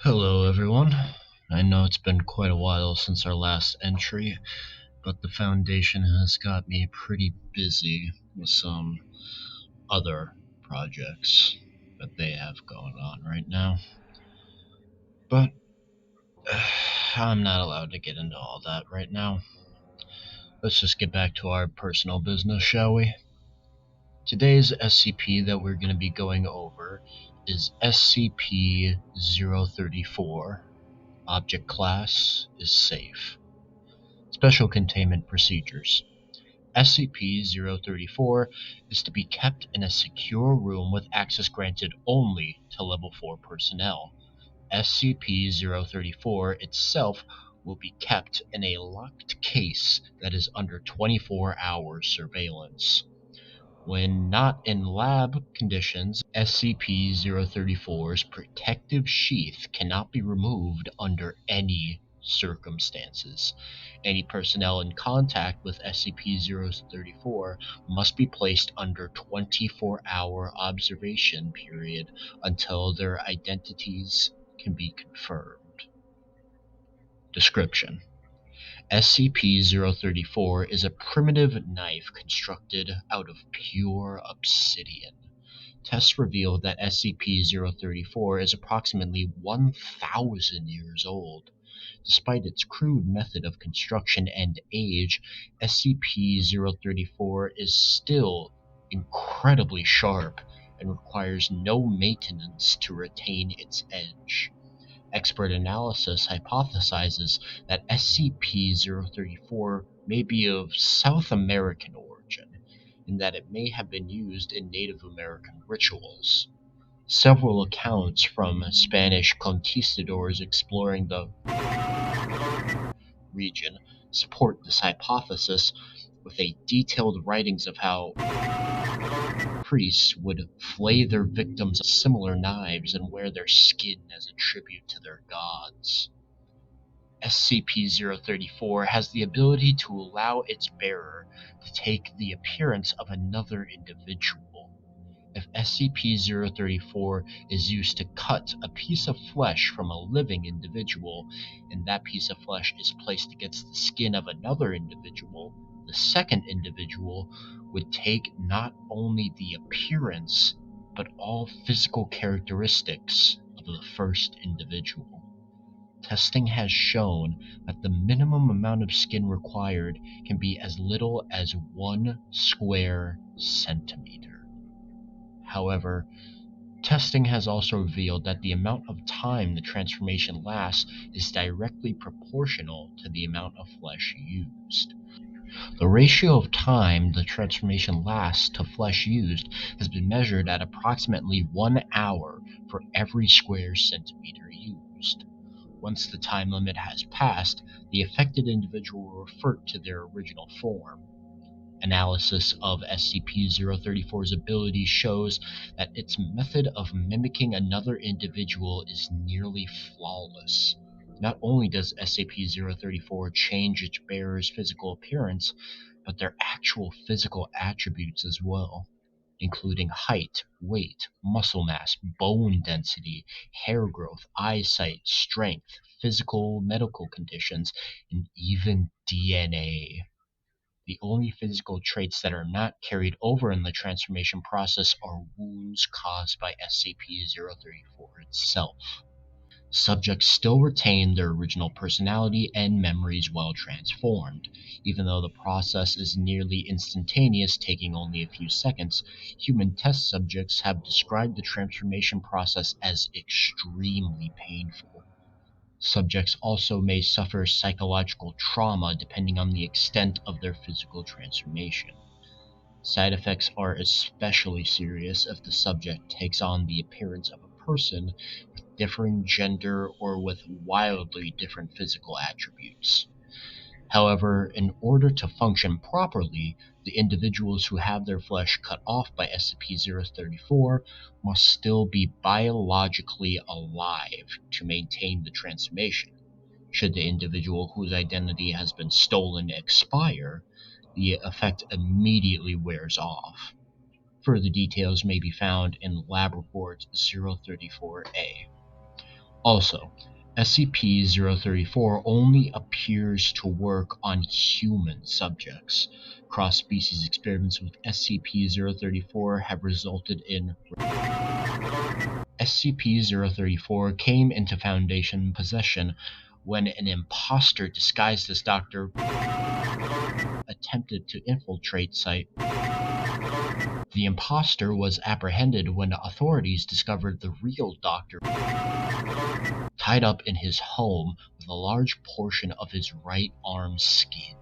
Hello everyone. I know it's been quite a while since our last entry, but the Foundation has got me pretty busy with some other projects that they have going on right now. But I'm not allowed to get into all that right now. Let's just get back to our personal business, shall we? Today's SCP that we're going to be going over is SCP-034. Object class is safe. Special Containment Procedures. SCP-034 is to be kept in a secure room with access granted only to Level 4 personnel. SCP-034 itself will be kept in a locked case that is under 24-hour surveillance. When not in lab conditions, SCP-034's protective sheath cannot be removed under any circumstances. Any personnel in contact with SCP-034 must be placed under 24-hour observation period until their identities can be confirmed. Description: SCP-034 is a primitive knife constructed out of pure obsidian. Tests reveal that SCP-034 is approximately 1,000 years old. Despite its crude method of construction and age, SCP-034 is still incredibly sharp and requires no maintenance to retain its edge. Expert analysis hypothesizes that SCP-034 may be of South American origin, in that it may have been used in Native American rituals. Several accounts from Spanish conquistadors exploring the region support this hypothesis, with a detailed writings of how priests would flay their victims with similar knives and wear their skin as a tribute to their gods. SCP-034 has the ability to allow its bearer to take the appearance of another individual. If SCP-034 is used to cut a piece of flesh from a living individual, and that piece of flesh is placed against the skin of another individual, the second individual would take not only the appearance, but all physical characteristics of the first individual. Testing has shown that the minimum amount of skin required can be as little as 1 square centimeter. However, testing has also revealed that the amount of time the transformation lasts is directly proportional to the amount of flesh used. The ratio of time the transformation lasts to flesh used has been measured at approximately 1 hour for every square centimeter used. Once the time limit has passed, the affected individual will revert to their original form. Analysis of SCP-034's ability shows that its method of mimicking another individual is nearly flawless. Not only does SCP-034 change its bearer's physical appearance, but their actual physical attributes as well, including height, weight, muscle mass, bone density, hair growth, eyesight, strength, physical medical conditions, and even DNA. The only physical traits that are not carried over in the transformation process are wounds caused by SCP-034 itself. Subjects still retain their original personality and memories while transformed. Even though the process is nearly instantaneous, taking only a few seconds, human test subjects have described the transformation process as extremely painful. Subjects also may suffer psychological trauma depending on the extent of their physical transformation. Side effects are especially serious if the subject takes on the appearance of a person with differing gender or with wildly different physical attributes. However, in order to function properly, the individuals who have their flesh cut off by SCP-034 must still be biologically alive to maintain the transformation. Should the individual whose identity has been stolen expire, the effect immediately wears off. Further details may be found in Lab Report 034-A. Also, SCP-034 only appears to work on human subjects. Cross-species experiments with SCP-034 have resulted in SCP-034 came into Foundation possession when an imposter disguised as Dr. attempted to infiltrate site. The imposter was apprehended when authorities discovered the real Dr. tied up in his home with a large portion of his right arm skinned.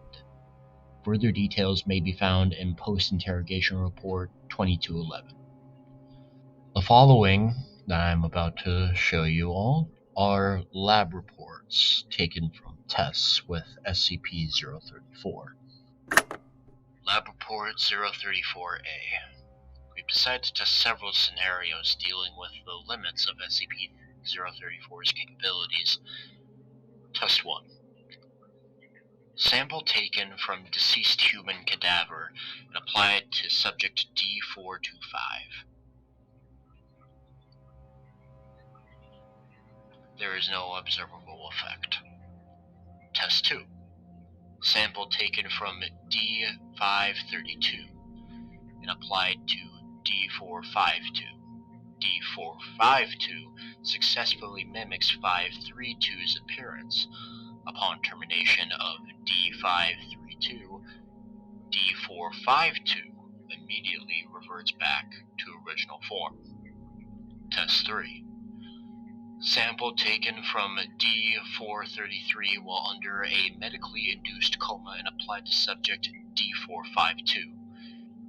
Further details may be found in Post-Interrogation Report 2211. The following that I'm about to show you all are lab reports taken from tests with SCP-034. Lab Report 034-A. We've decided to test several scenarios dealing with the limits of SCP-034's capabilities. Test 1. Sample taken from deceased human cadaver and applied to subject D425. There is no observable effect. Test 2. Sample taken from D532 and applied to D452. D452 successfully mimics 532's appearance. Upon termination of D532, D452 immediately reverts back to original form. Test 3. Sample taken from D433 while under a medically induced coma and applied to subject D452.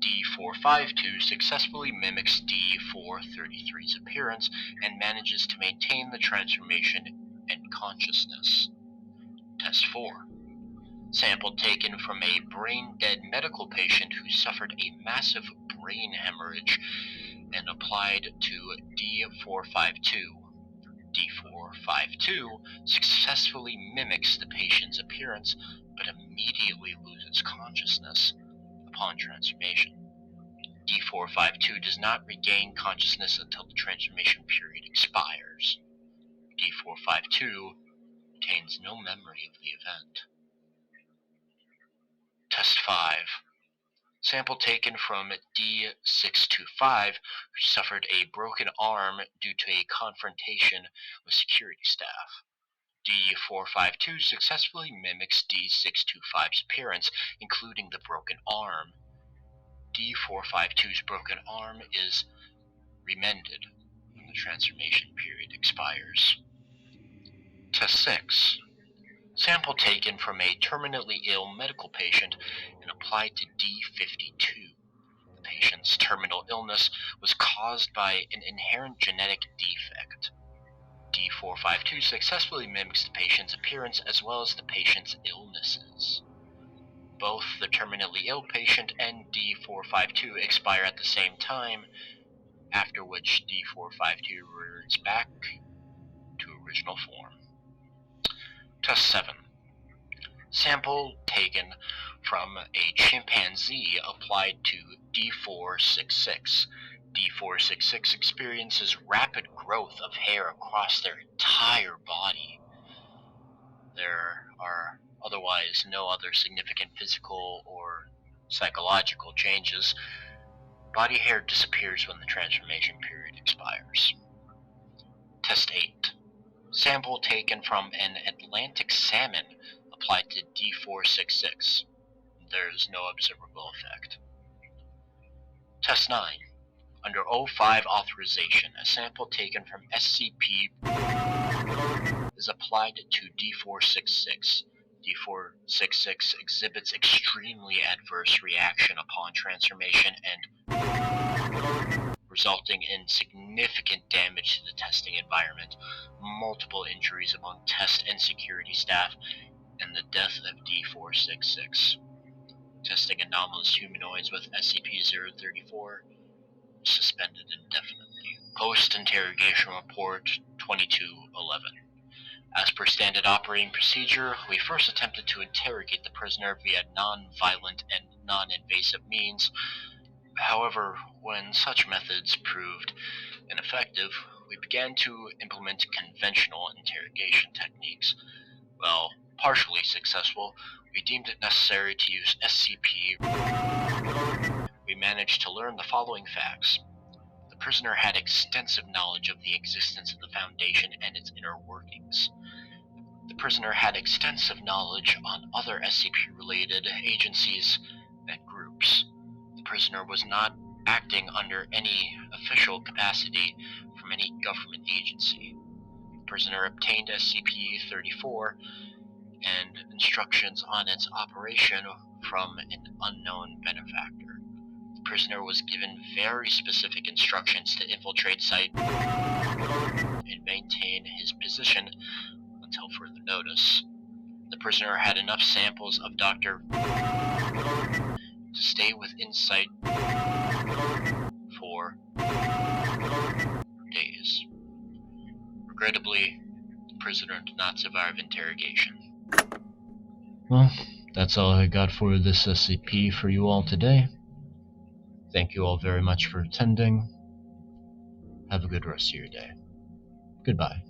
D452 successfully mimics D433's appearance and manages to maintain the transformation and consciousness. Test 4. Sample taken from a brain-dead medical patient who suffered a massive brain hemorrhage and applied to D452. D452 successfully mimics the patient's appearance but immediately loses consciousness upon transformation. D452 does not regain consciousness until the transformation period expires. D452 retains no memory of the event. Test 5. Sample taken from D625 who suffered a broken arm due to a confrontation with security staff. D452 successfully mimics D625's appearance, including the broken arm. D452's broken arm is remended when the transformation period expires. Test 6. Sample taken from a terminally ill medical patient and applied to D52. The patient's terminal illness was caused by an inherent genetic defect. D452 successfully mimics the patient's appearance as well as the patient's illnesses. Both the terminally ill patient and D452 expire at the same time, after which D452 reverts back to original form. Test 7. Sample taken from a chimpanzee applied to D466. D466 experiences rapid growth of hair across their entire body. There are otherwise no other significant physical or psychological changes. Body hair disappears when the transformation period expires. Test 8. Sample taken from an Atlantic salmon applied to D466. There is no observable effect. Test 9. Under O5 authorization, a sample taken from SCP is applied to D466. D466 exhibits extremely adverse reaction upon transformation and resulting in significant damage to the testing environment, multiple injuries among test and security staff, and the death of D466. Testing anomalous humanoids with SCP-034 suspended indefinitely. Post-Interrogation Report 2211. As per standard operating procedure, we first attempted to interrogate the prisoner via non-violent and non-invasive means. However, when such methods proved ineffective, We began to implement conventional interrogation techniques. While partially successful, we deemed it necessary to use SCP. We managed to learn the following facts. The prisoner had extensive knowledge of the existence of the Foundation and its inner workings. The prisoner had extensive knowledge on other SCP-related agencies and groups. The prisoner was not acting under any official capacity from any government agency. The prisoner obtained SCP-034 and instructions on its operation from an unknown benefactor. The prisoner was given very specific instructions to infiltrate site and maintain his position until further notice. The prisoner had enough samples of Dr. to stay within sight for days. Regrettably, the prisoner did not survive interrogation. Well, that's all I got for this SCP for you all today. Thank you all very much for attending. Have a good rest of your day. Goodbye.